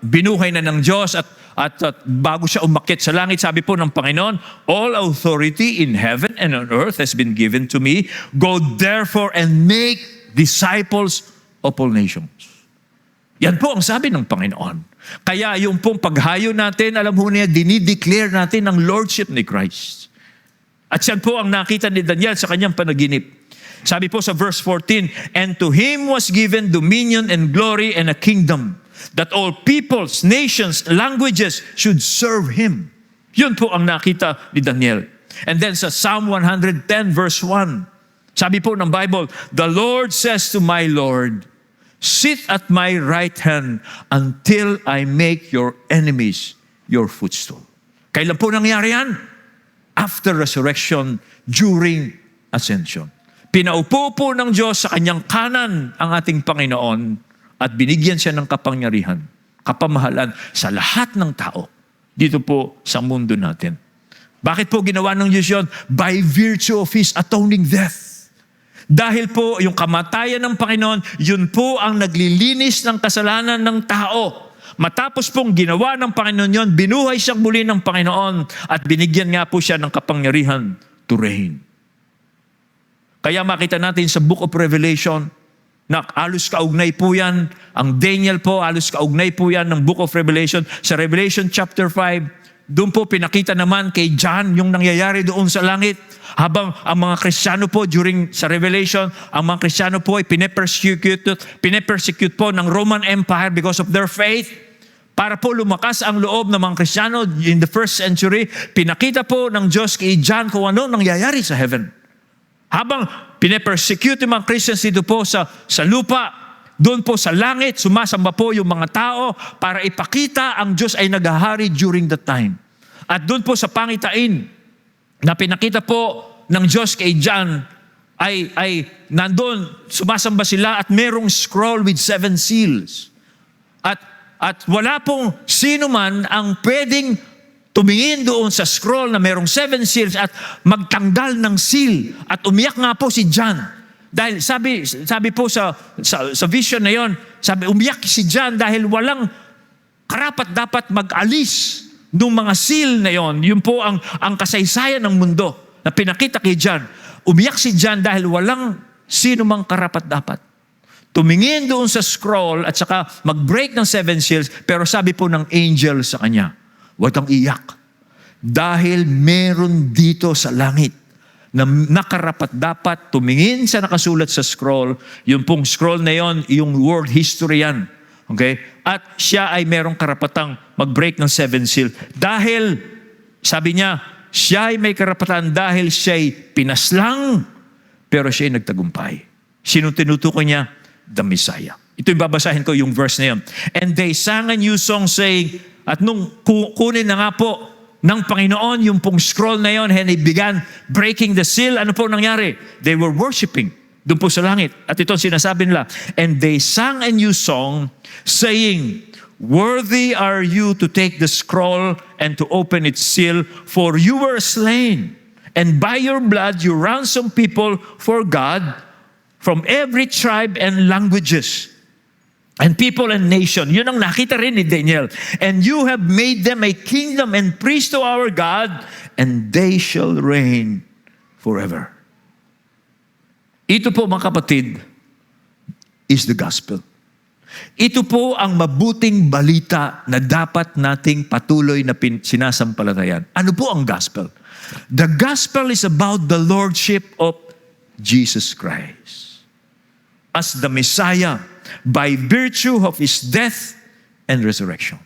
Speaker 1: binuhay na ng Diyos at bago siya umakyat sa langit, sabi po ng Panginoon, all authority in heaven and on earth has been given to me. Go therefore and make disciples of all nations. Yan po ang sabi ng Panginoon. Kaya yung pong paghayo natin, alam mo niya, dinideclare natin ang Lordship ni Christ. At yan po ang nakita ni Daniel sa kanyang panaginip. Sabi po sa verse 14, and to Him was given dominion and glory and a kingdom, that all peoples, nations, languages should serve Him. Yun po ang nakita ni Daniel. And then sa Psalm 110 verse 1, sabi po ng Bible, the Lord says to my Lord, sit at my right hand until I make your enemies your footstool. Kailan po nangyari yan? After resurrection, during ascension. Pinaupo po ng Diyos sa kanyang kanan ang ating Panginoon at binigyan siya ng kapangyarihan, kapamahalan sa lahat ng tao dito po sa mundo natin. Bakit po ginawa ng Diyos yun? By virtue of His atoning death. Dahil po yung kamatayan ng Panginoon, yun po ang naglilinis ng kasalanan ng tao. Matapos pong ginawa ng Panginoon yun, binuhay siyang muli ng Panginoon at binigyan nga po siya ng kapangyarihan to reign. Kaya makita natin sa Book of Revelation, na halos kaugnay po yan, ang Daniel po, halos kaugnay po yan ng Book of Revelation. Sa Revelation chapter 5, doon po pinakita naman kay John yung nangyayari doon sa langit. Habang ang mga Kristiyano po sa Revelation, ang mga Kristiyano po ay pinepersecute po ng Roman Empire because of their faith. Para po lumakas ang loob ng mga Kristiyano in the first century, pinakita po ng Diyos kay John kung ano nangyayari sa heaven. Habang pinepersecute yung mga Christians dito po sa lupa, doon po sa langit, sumasamba po yung mga tao para ipakita ang Diyos ay naghahari during that time. At doon po sa pangitain na pinakita po ng Diyos kay John, ay nandun, sumasamba sila at merong scroll with 7 seals. At wala pong sino man ang pwedeng tumingin doon sa scroll na merong 7 seals at magtanggal ng seal. At umiyak nga po si John. Dahil sabi po sa vision na yon, sabi umiyak si John dahil walang karapat dapat mag-alis ng mga seal na yon. Yun po ang kasaysayan ng mundo na pinakita kay John. Umiyak si John dahil walang sino mang karapat dapat tumingin doon sa scroll at saka mag-break ng 7 seals. Pero sabi po ng angel sa kanya, huwag kang iyak dahil meron dito sa langit na nakarapat dapat tumingin sa nakasulat sa scroll. Yung pong scroll na yon, yung world history yan. Okay? At siya ay merong karapatang mag-break ng 7 seal. Dahil, sabi niya, siya ay may karapatan dahil siya ay pinaslang, pero siya ay nagtagumpay. Sino tinutukoy niya? The Messiah. Ito yung babasahin ko, yung verse na yun. And they sang a new song saying, at nung kunin na nga po ng Panginoon yung pong scroll na yon, and he began breaking the seal, ano po nangyari? They were worshiping doon po sa langit. At ito sinasabi nila, and they sang a new song saying, worthy are you to take the scroll and to open its seal, for you were slain, and by your blood you ransomed people for God from every tribe and languages and people and nation. Yun ang nakita rin ni Daniel. And you have made them a kingdom and priest to our God, and they shall reign forever. Ito po mga kapatid, is the gospel. Ito po ang mabuting balita na dapat nating patuloy na sinasampalatayan. Ano po ang gospel? The gospel is about the lordship of Jesus Christ as the Messiah by virtue of His death and resurrection.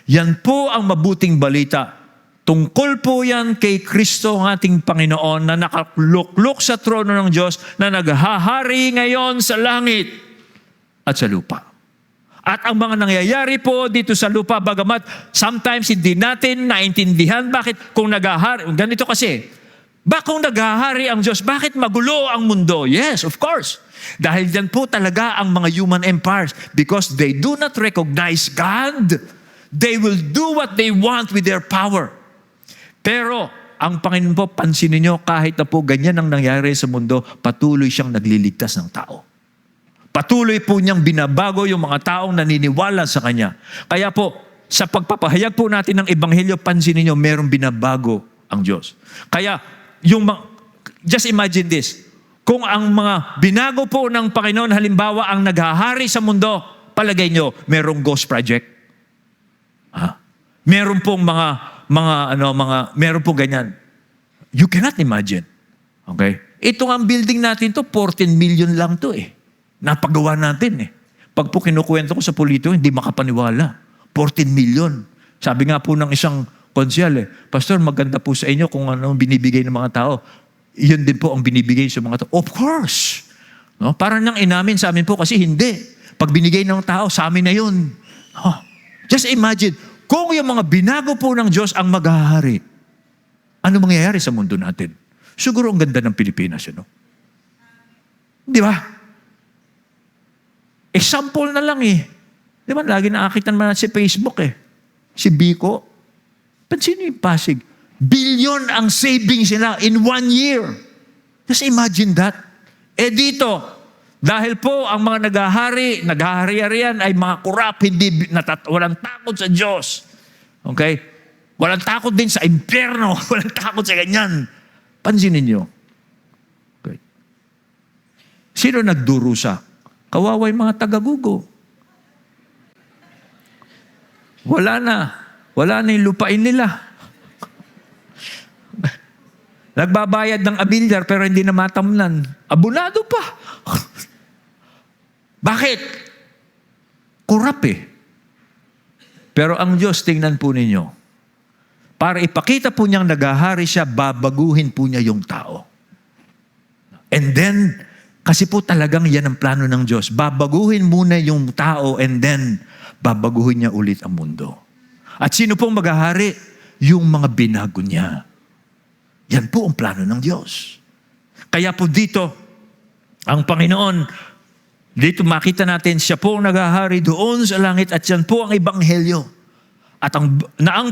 Speaker 1: Yan po ang mabuting balita. Tungkol po yan kay Kristo ang ating Panginoon na nakaluklok sa trono ng Diyos na naghahari ngayon sa langit at sa lupa. At ang mga nangyayari po dito sa lupa, bagamat sometimes hindi natin naintindihan bakit kung naghahari, ganito kasi, kung naghahari ang Diyos, bakit magulo ang mundo? Yes, of course. Dahil dyan po talaga ang mga human empires because they do not recognize God. They will do what they want with their power. Pero ang Panginoon po, pansinin nyo, kahit na po ganyan ang nangyari sa mundo, patuloy siyang nagliligtas ng tao. Patuloy po niyang binabago yung mga taong naniniwala sa Kanya. Kaya po, sa pagpapahayag po natin ng Ebanghelyo, pansinin niyo, merong binabago ang Diyos. Kaya, just imagine this. Kung ang mga binago po ng Panginoon, halimbawa, ang naghahari sa mundo, palagay niyo, merong ghost project. Meron pong meron pong ganyan. You cannot imagine. Okay? Ito ang building natin to, 14 million lang to eh. Napagawa natin eh. Pag po kinukwento ko sa politiko, hindi makapaniwala. 14 million. Sabi nga po ng isang konsyal Pastor, maganda po sa inyo kung ano binibigay ng mga tao. Iyon din po ang binibigay sa mga tao. Of course. No? Parang nang inamin sa amin po kasi hindi. Pag binigay ng tao, sa amin na yun. Just imagine, kung yung mga binago po ng Diyos ang maghahari, ano mangyayari sa mundo natin? Siguro ang ganda ng Pilipinas, no? Di ba? Example na lang eh. Di ba, lagi nakakita naman si Facebook eh. Si Biko. Pansino yung Pasig? Billion ang savings nila in 1 year. Just imagine that. Dito, dahil po ang mga naghahari-harian ay mga kurap, walang takot sa Diyos. Okay? Walang takot din sa impyerno. Walang takot sa ganyan. Pansinin nyo. Okay. Sino nagdurusa? Kawawa yung mga tagagugo. Wala na yung lupain nila. Nagbabayad ng abilyar pero hindi na matamnan. Abunado pa. Bakit? Kurap eh. Pero ang Diyos, tingnan po ninyo, para ipakita po niyang naghahari siya, babaguhin po niya yung tao. And then, kasi po talagang yan ang plano ng Diyos. Babaguhin muna yung tao and then babaguhin niya ulit ang mundo. At sino pong maghahari? Yung mga binago niya. Yan po ang plano ng Diyos. Kaya po dito, ang Panginoon, dito makita natin, siya po ang naghahari doon sa langit at yan po ang Ebanghelyo. At ang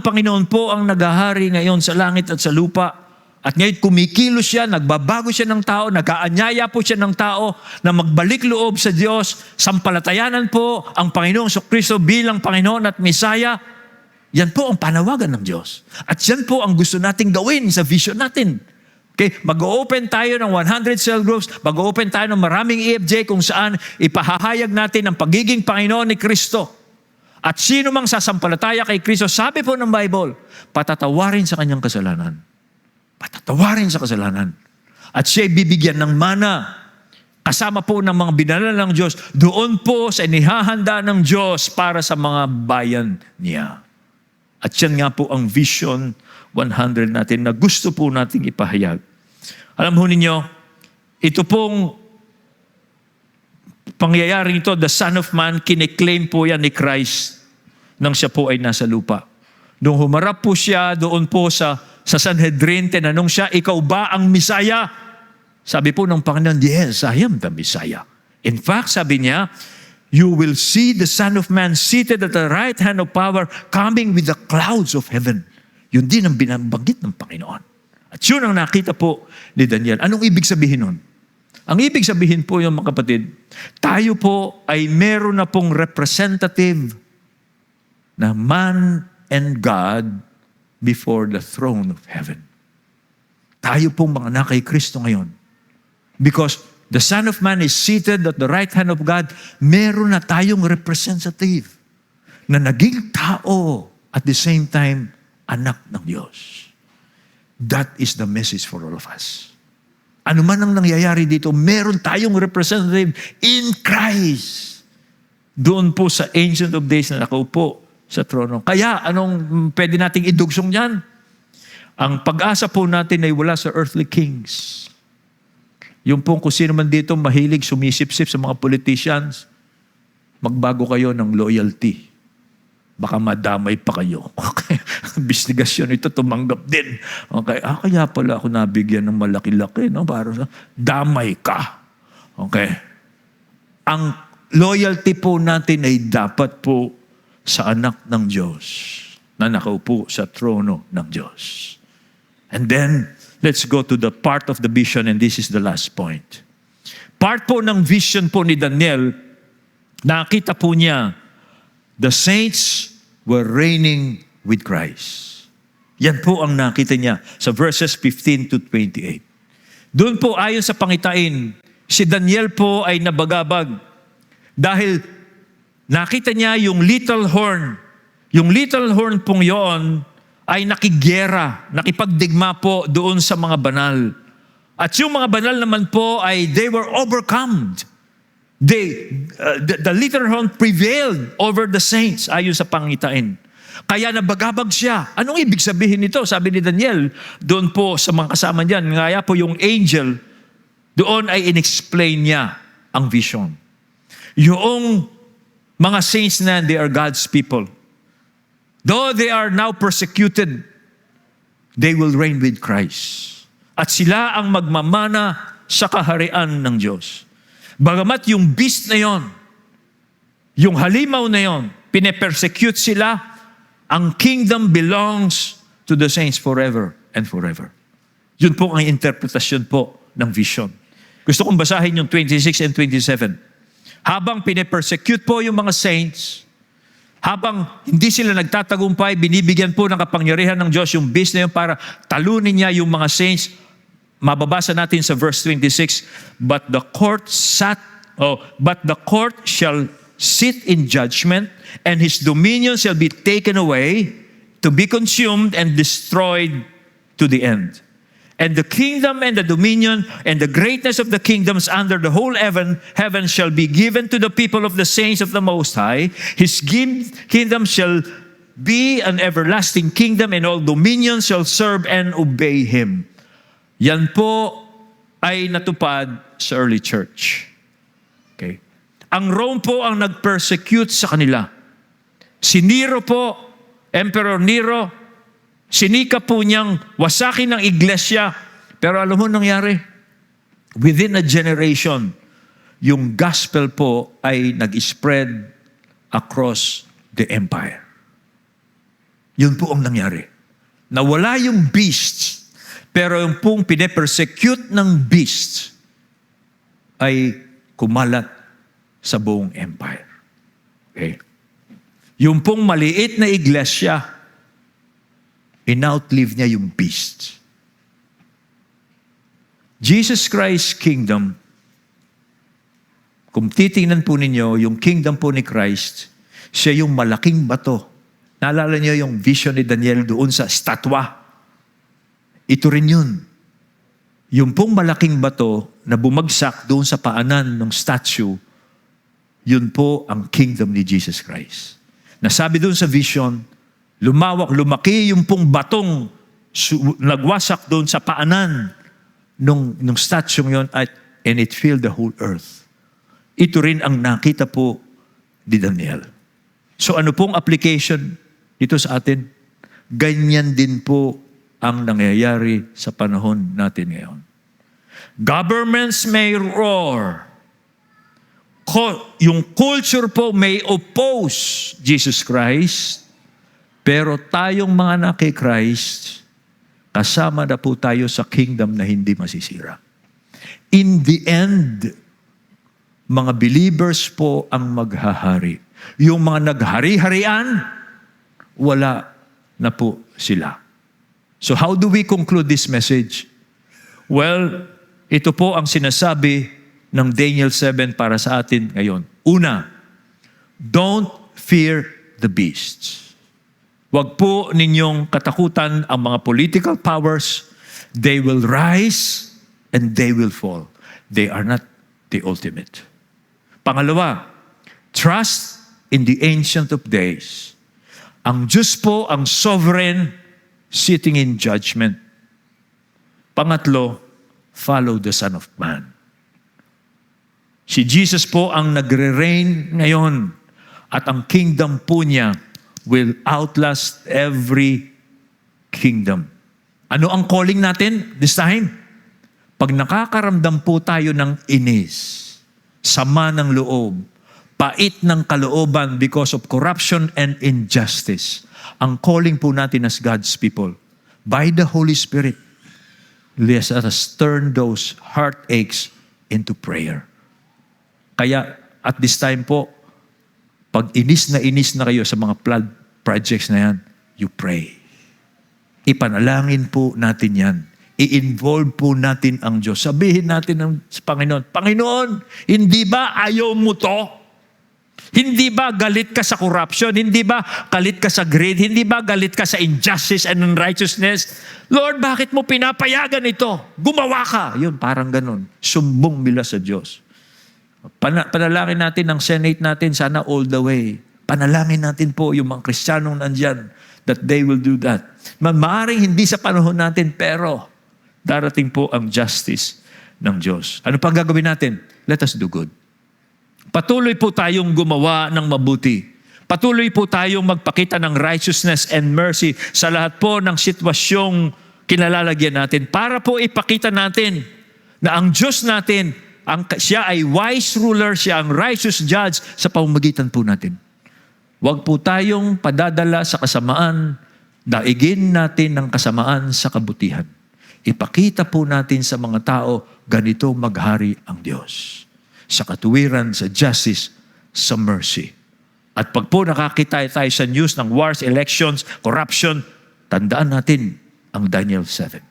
Speaker 1: Panginoon po ang naghahari ngayon sa langit at sa lupa. At ngayon kumikilos siya, nagbabago siya ng tao, nag-aanyaya po siya ng tao na magbalik loob sa Diyos, sampalatayanan po ang Panginoong Kristo bilang Panginoon at Messiah. Yan po ang panawagan ng Diyos. At yan po ang gusto nating gawin sa vision natin. Okay, mag-open tayo ng 100 cell groups, mag-open tayo ng maraming EFJ kung saan ipahahayag natin ang pagiging Panginoon ni Kristo. At sino mang sasampalataya kay Kristo, sabi po ng Bible, patatawarin sa kanyang kasalanan. Patatawarin sa kasalanan. At siya'y bibigyan ng mana. Kasama po ng mga binalal ng Diyos, doon po sa inihahanda ng Diyos para sa mga bayan niya. At yan nga po ang Vision 100 natin na gusto po nating ipahayag. Alam ho ninyo, ito pong pangyayaring ito, the Son of Man, kiniklaim po yan ni Christ nang siya po ay nasa lupa. Nung humarap po siya doon po sa Sanhedrin, tinanong siya, ikaw ba ang Messiah? Sabi po ng Panginoon, yes, I am the Messiah. In fact, sabi niya, you will see the Son of Man seated at the right hand of power coming with the clouds of heaven. Yun din ang binabanggit ng Panginoon. At yun ang nakita po ni Daniel. Anong ibig sabihin nun? Ang ibig sabihin po yung mga kapatid, tayo po ay meron na pong representative na man and God before the throne of heaven. tayo pong mga anak kay Kristo ngayon. Because the Son of Man is seated at the right hand of God, meron na tayong representative na naging tao at the same time, anak ng Diyos. That is the message for all of us. Ano man ang nangyayari dito, meron tayong representative in Christ. Doon po sa Ancient of Days na nakaupo sa trono. Kaya, anong pwede nating idugsong niyan? Ang pag-asa po natin ay wala sa earthly kings. Yung pong kung sino man dito mahilig sumisip-sip sa mga politicians, magbago kayo ng loyalty. Baka madamay pa kayo. Okay. Investigasyon ito, tumanggap din. Okay. Kaya pala ako nabigyan ng malaki-laki. No? Para sa damay ka. Okay. Ang loyalty po natin ay dapat po sa anak ng Diyos na nakaupo sa trono ng Diyos. And then, let's go to the part of the vision, and this is the last point. Part po ng vision po ni Daniel, nakita po niya, the saints were reigning with Christ. Yan po ang nakita niya sa verses 15 to 28. Doon po ayon sa pangitain, si Daniel po ay nabagabag dahil nakita niya yung little horn. Yung little horn pong yon ay nakigyera, nakipagdigma po doon sa mga banal. At yung mga banal naman po ay they were overcome. The little horn prevailed over the saints ayon sa pangitain. Kaya nabagabag siya. Anong ibig sabihin nito? Sabi ni Daniel, doon po sa mga kasama niyan, ngaya po yung angel, doon ay inexplain niya ang vision. Yung mga saints na they are God's people. Though they are now persecuted, they will reign with Christ. At sila ang magmamana sa kaharian ng Diyos. Bagamat yung beast na yon, yung halimaw na yon, pine-persecute sila, ang kingdom belongs to the saints forever and forever. Yun po ang interpretasyon po ng vision. Gusto kong basahin yung 26 and 27. Habang pine-persecute po yung mga saints, habang hindi sila nagtatagumpay, binibigyan po ng kapangyarihan ng Diyos yung beast na yun para talunin niya yung mga saints. Mababasa natin sa verse 26, but the court shall sit in judgment, and his dominion shall be taken away, to be consumed and destroyed to the end. And the kingdom and the dominion and the greatness of the kingdoms under the whole heaven shall be given to the people of the saints of the Most High. His kingdom shall be an everlasting kingdom, and all dominions shall serve and obey him. Yan po ay natupad sa early church. Okay. Ang Rome po ang nag-persecute sa kanila. Si Nero po, Emperor Nero, sinika po niyang wasakin ng iglesia. Pero alam mo nangyari? Within a generation, yung gospel po ay nag-spread across the empire. Yun po ang nangyari. Nawala yung beasts, pero yung pong pine-persecute ng beasts ay kumalat sa buong empire. Okay? Yung pong maliit na iglesia, in-outlive niya yung beast. Jesus Christ's kingdom, kung titingnan po ninyo, yung kingdom po ni Christ, siya yung malaking bato. Naalala niyo yung vision ni Daniel doon sa estatwa. Ito rin yun. Yung pong malaking bato na bumagsak doon sa paanan ng statue, yun po ang kingdom ni Jesus Christ. Nasabi doon sa vision, lumaki yung pong batong nagwasak doon sa paanan nung statue yun and it filled the whole earth. Ito rin ang nakita po ni Daniel. So ano pong application dito sa atin? Ganyan din po ang nangyayari sa panahon natin ngayon. Governments may roar. Yung culture po may oppose Jesus Christ, pero tayong mga anak kay Christ, kasama na po tayo sa kingdom na hindi masisira. In the end, mga believers po ang maghahari. Yung mga naghari-harian, wala na po sila. So how do we conclude this message? Well, ito po ang sinasabi ng Daniel 7 para sa atin ngayon. Una, don't fear the beasts. Huwag po ninyong katakutan ang mga political powers. They will rise and they will fall. They are not the ultimate. Pangalawa, trust in the Ancient of Days. Ang Diyos po ang sovereign, sitting in judgment. Pangatlo, follow the Son of Man. Si Jesus po ang nagre-reign ngayon at ang kingdom po niya will outlast every kingdom. Ano ang calling natin this time? Pag nakakaramdam po tayo ng inis, sama ng loob, pait ng kalooban because of corruption and injustice, ang calling po natin as God's people, by the Holy Spirit, let us turn those heartaches into prayer. Kaya at this time po, pag inis na kayo sa mga flood projects na yan, you pray. Ipanalangin po natin yan. I-involve po natin ang Diyos. Sabihin natin sa Panginoon, Panginoon, hindi ba ayaw mo to? Hindi ba galit ka sa corruption? Hindi ba galit ka sa greed? Hindi ba galit ka sa injustice and unrighteousness? Lord, bakit mo pinapayagan ito? Gumawa ka. Yun, parang ganun. Sumbong nila sa Diyos. Panalangin natin ang Senate natin sana all the way. Panalangin natin po yung mga Kristiyanong nandyan that they will do that. Maaring hindi sa panahon natin, pero darating po ang justice ng Diyos. Ano pang gagawin natin? Let us do good. Patuloy po tayong gumawa ng mabuti. Patuloy po tayong magpakita ng righteousness and mercy sa lahat po ng sitwasyong kinalalagyan natin para po ipakita natin na ang Diyos natin, siya ay wise ruler, siya ang righteous judge sa pamamagitan po natin. Huwag po tayong padadala sa kasamaan, daigin natin ng kasamaan sa kabutihan. Ipakita po natin sa mga tao, ganito maghari ang Diyos. Sa katuwiran, sa justice, sa mercy. At pag po nakakita tayo sa news ng wars, elections, corruption, tandaan natin ang Daniel 7.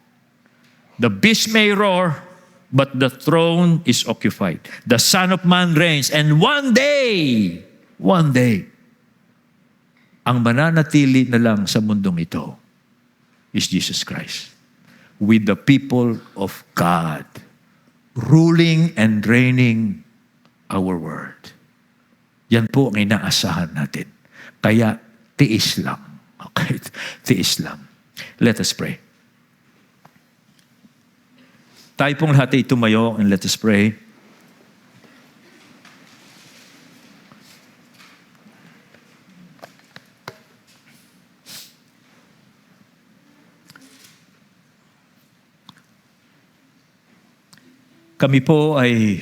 Speaker 1: The beast may roar, but the throne is occupied. The Son of Man reigns, and one day, ang mananatili na lang sa mundong ito is Jesus Christ. With the people of God, ruling and reigning our world. Yan po ang inaasahan natin. Kaya, tiis lang. Okay? Tiis lang. Let us pray. Tayo pong lahat ay tumayo and let us pray. Kami po ay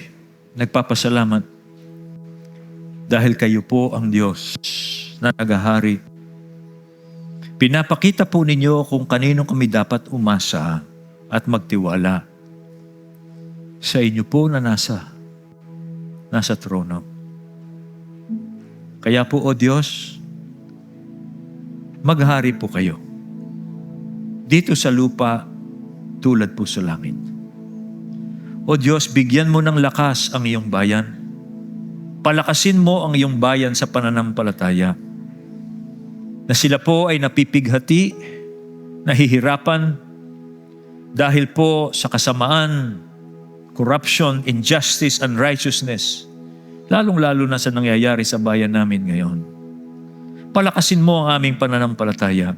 Speaker 1: nagpapasalamat dahil kayo po ang Diyos na naghahari. Pinapakita po ninyo kung kanino kami dapat umasa at magtiwala sa inyo po na nasa trono. Kaya po, O Diyos, maghari po kayo dito sa lupa tulad po sa langit. O Diyos, bigyan mo ng lakas ang iyong bayan. Palakasin mo ang iyong bayan sa pananampalataya. Na sila po ay napipighati, nahihirapan, dahil po sa kasamaan, corruption, injustice, unrighteousness, lalong-lalo na sa nangyayari sa bayan namin ngayon. Palakasin mo ang aming pananampalataya.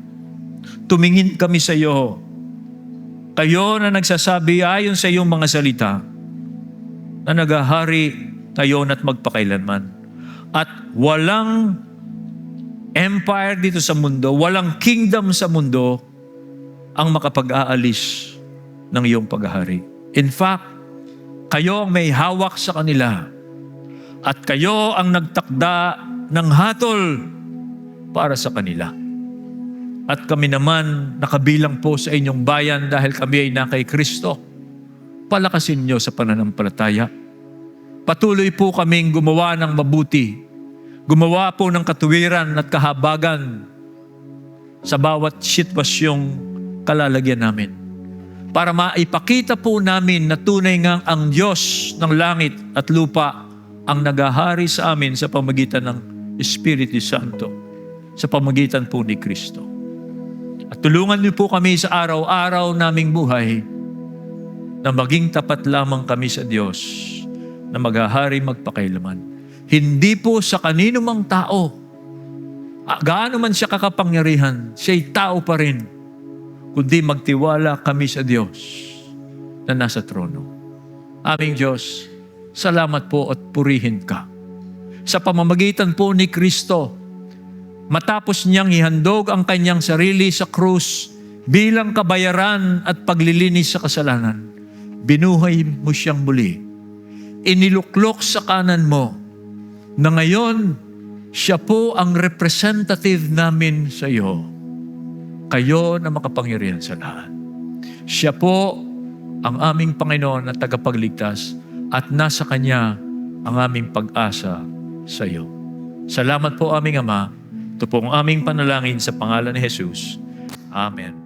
Speaker 1: Tumingin kami sa iyo. Kayo na nagsasabi ayon sa iyong mga salita na naghahari ngayon at magpakailanman. At walang empire dito sa mundo, walang kingdom sa mundo ang makapag-aalis ng iyong paghahari. In fact, kayo ang may hawak sa kanila at kayo ang nagtakda ng hatol para sa kanila. At kami naman nakabilang po sa inyong bayan dahil kami ay na kay Kristo. Palakasin niyo sa pananampalataya. Patuloy po kaming gumawa ng mabuti. Gumawa po ng katuwiran at kahabagan sa bawat sitwasyong kalalagyan namin. para maipakita po namin na tunay ngang ang Diyos ng langit at lupa ang nagahari sa amin sa pamagitan ng Espiritu Santo, sa pamagitan po ni Kristo. At tulungan niyo po kami sa araw-araw naming buhay na maging tapat lamang kami sa Diyos na maghahari magpakailaman. Hindi po sa kanino mang tao, gaano man siya kakapangyarihan, siya'y tao pa rin, kundi magtiwala kami sa Diyos na nasa trono. Aming Diyos, salamat po at purihin ka. Sa pamamagitan po ni Kristo, matapos niyang ihandog ang kanyang sarili sa krus bilang kabayaran at paglilinis sa kasalanan, binuhay mo siyang muli. Iniluklok sa kanan mo na ngayon, siya po ang representative namin sa iyo. Kayo na makapangyarihan sa lahat. Siya po ang aming Panginoon at tagapagligtas at nasa Kanya ang aming pag-asa sa iyo. Salamat po aming Ama. Ito po ang aming panalangin sa pangalan ni Jesus. Amen.